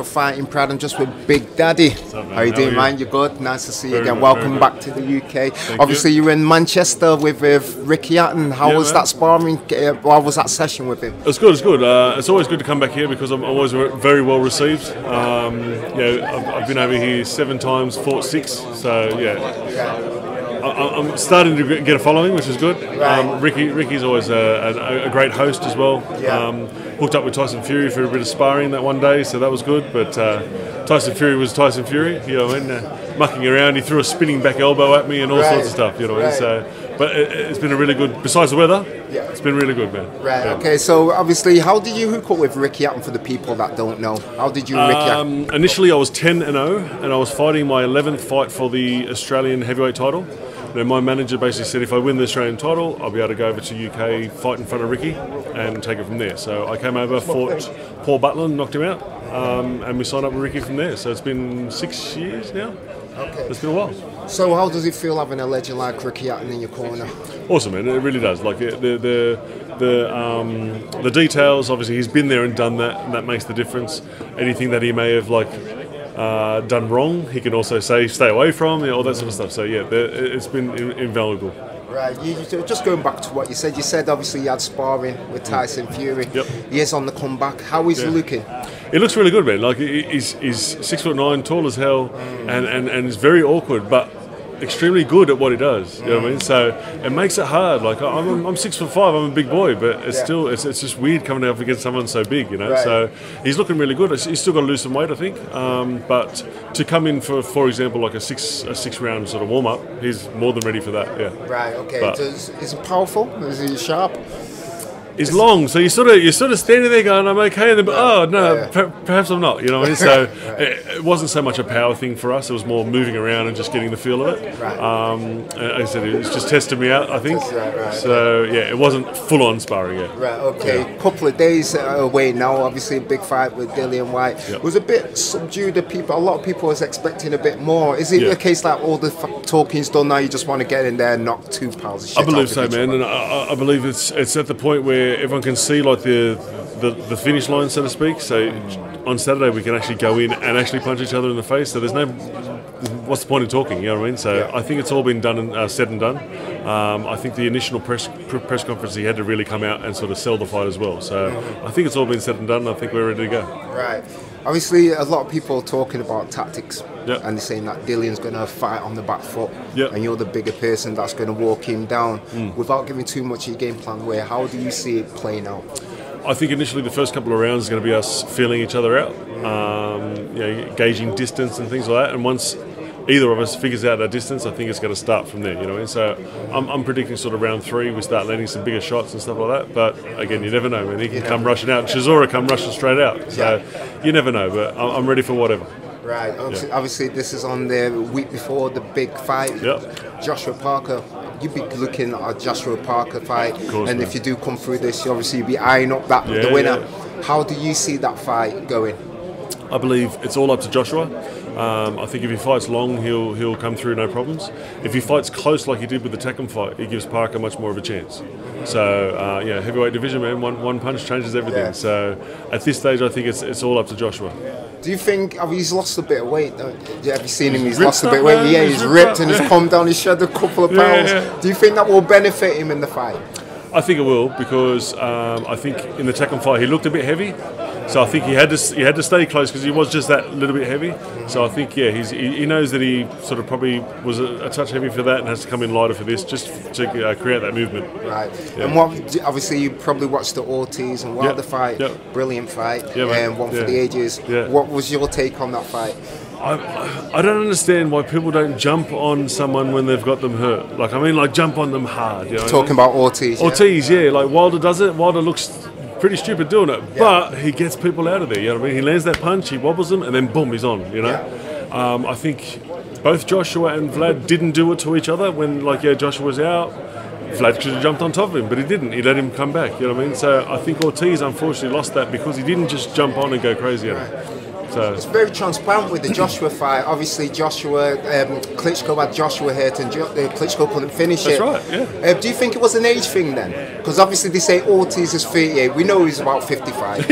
for Fighting Pride. I'm just with Big Daddy. What's up, man? How you doing, man? You're good? Nice to see you again. Welcome back to the UK. Obviously, you were in Manchester with Ricky Hatton. How was that sparring? How was that session with him? It's good, it's good. It's always good to come back here because I'm always very well received. I've been over here 7 times, fought 6. So, I'm starting to get a following, which is good. Ricky's always a great host as well. Hooked up with Tyson Fury for a bit of sparring that one day, so that was good. But Tyson Fury was Tyson Fury, you know, and mucking around. He threw a spinning back elbow at me and all sorts of stuff, you know. So, but it's been a really good. Besides the weather, it's been really good, man. Right. Yeah. Okay. So obviously, how did you hook up with Ricky Hatton for the people that don't know? How did you Ricky Hatton? Initially, I was 10-0, and I was fighting my 11th fight for the Australian heavyweight title. Then my manager basically said if I win the Australian title, I'll be able to go over to UK, fight in front of Ricky, and take it from there. So I came over, fought Paul Butler, knocked him out, and we signed up with Ricky from there. So it's been 6 years now. Okay. It's been a while. So how does it feel having a legend like Ricky Hatton in your corner? Awesome, man. It really does. Like the details. Obviously, he's been there and done that, and that makes the difference. Anything that he may have done wrong, he can also say stay away from, all that sort of stuff. So yeah, it's been invaluable. Right, just going back to what you said obviously you had sparring with Tyson Fury. He is on the comeback. How is he looking? He looks really good, man. Like he's 6'9", tall as hell, and is very awkward, but extremely good at what he does. You know what I mean? So it makes it hard. Like I'm 6'5", I'm a big boy, but it's still it's just weird coming up against someone so big, you know. So he's looking really good. He's still got to lose some weight, I think. But to come in for example, like a six round sort of warm up, he's more than ready for that. Yeah. Right. Okay. Is he powerful? Is he sharp? It's long, so you're sort of standing there going, I'm okay, and then, oh no, perhaps I'm not, you know what I mean? So it wasn't so much a power thing for us, it was more moving around and just getting the feel of it. Like I said, it was just testing me out, I think. So yeah, it wasn't full on sparring yet. Right, okay. Couple of days away now, obviously a big fight with Dillian Whyte. It was a bit subdued, a lot of people was expecting a bit more. Is it a case like all the talking's done now, you just want to get in there and knock 2 pounds of shit? I believe so, man, and I believe it's at the point where everyone can see like the finish line, so to speak. So on Saturday we can actually go in and actually punch each other in the face. So there's no, what's the point of talking? You know what I mean? So I think it's all been done and said and done. I think the initial press conference he had to really come out and sort of sell the fight as well. So I think it's all been said and done. I think we're ready to go. Right. Obviously, a lot of people are talking about tactics, and they're saying that Dillian's going to fight on the back foot, and you're the bigger person that's going to walk him down. Without giving too much of your game plan away, how do you see it playing out? I think initially the first couple of rounds is going to be us feeling each other out, gauging distance and things like that. And once either of us figures out that distance, I think it's going to start from there, you know. And so I'm predicting sort of round 3 we start landing some bigger shots and stuff like that. But again, you never know, man. He can come rushing out. Chisora come rushing straight out. So you never know. But I'm ready for whatever. Right. Obviously, this is on the week before the big fight. Joshua Parker. You'd be looking at a Joshua Parker fight, and if you do come through this, obviously you'll be eyeing up the winner. How do you see that fight going? I believe it's all up to Joshua. I think if he fights long, he'll come through no problems. If he fights close like he did with the Hatton fight, it gives Parker much more of a chance. So heavyweight division, man, one punch changes everything. So at this stage, I think it's all up to Joshua. Do you think he's lost a bit of weight? Have you seen him? He's lost a bit of weight. Yeah, he's ripped and he's come down. He's shed a couple of pounds. Do you think that will benefit him in the fight? I think it will, because I think in the Hatton fight he looked a bit heavy, so I think he had to stay close because he was just that little bit heavy. So I think he knows that he sort of probably was a touch heavy for that and has to come in lighter for this, just to create that movement. Right. And obviously you probably watched the Ortiz and Wilder fight, brilliant fight, and one for the ages. What was your take on that fight? I don't understand why people don't jump on someone when they've got them hurt. Like, I mean, like, jump on them hard. You know Talking about Ortiz. Ortiz, like Wilder does it. Wilder looks pretty stupid doing it, but he gets people out of there. You know what I mean? He lands that punch, he wobbles them, and then boom, he's on. You know. I think both Joshua and Vlad didn't do it to each other when, Joshua was out. Vlad could have jumped on top of him, but he didn't. He let him come back. You know what I mean? So I think Ortiz unfortunately lost that because he didn't just jump on and go crazy at him. So it's very transparent with the Joshua fight. Obviously, Klitschko had Joshua hurt and Klitschko couldn't finish it. That's right, yeah. Do you think it was an age thing then? Because obviously they say Ortiz is 38. We know he's about 55.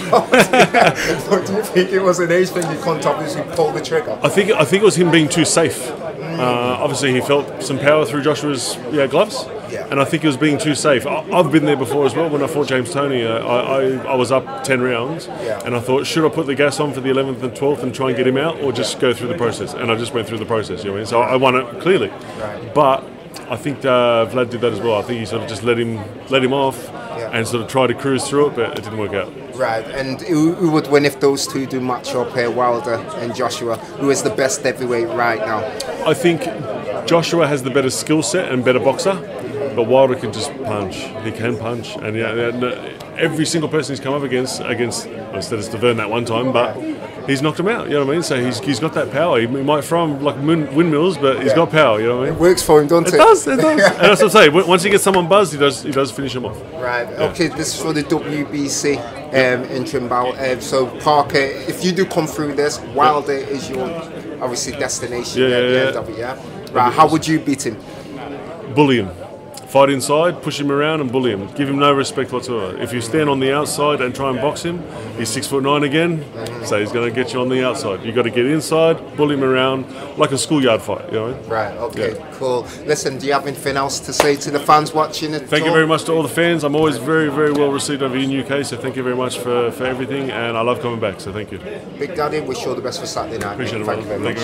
But do you think it was an age thing? You can't obviously pull the trigger. I think it was him being too safe. Obviously, he felt some power through Joshua's gloves, and I think he was being too safe. I've been there before as well. When I fought James Toney, I was up 10 rounds, and I thought, should I put the gas on for the 11th and 12th and try and get him out, or just go through the process? And I just went through the process. You know what I mean? So I won it clearly, but I think Vlad did that as well. I think he sort of just let him off and sort of tried to cruise through it, but it didn't work out. Right, and who would win if those two do match up, Wilder and Joshua? Who is the best heavyweight right now? I think Joshua has the better skill set and better boxer, but Wilder can just punch. He can punch, and every single person he's come up against instead of Stavern that one time, but he's knocked him out. You know what I mean? So he's got that power. He might throw him like windmills, but he's got power. You know what I mean? It works for him, doesn't it? It does. And that's what I'm saying. Once he gets someone buzzed, he does finish him off. Right. Okay. This is for the WBC interim bout. So Parker, if you do come through this, Wilder is your obviously destination at the end of it. Yeah. Right. How would you beat him? Bully him. Fight inside, push him around and bully him. Give him no respect whatsoever. If you stand on the outside and try and box him, he's 6'9" again, so he's going to get you on the outside. You've got to get inside, bully him around, like a schoolyard fight, you know? Right, okay, cool. Listen, do you have anything else to say to the fans watching it? Thank you very much to all the fans. I'm always very, very well received over in UK, so thank you very much for everything, and I love coming back, so thank you. Big Daddy, wish you all the best for Saturday night. Appreciate it, Thank you very much.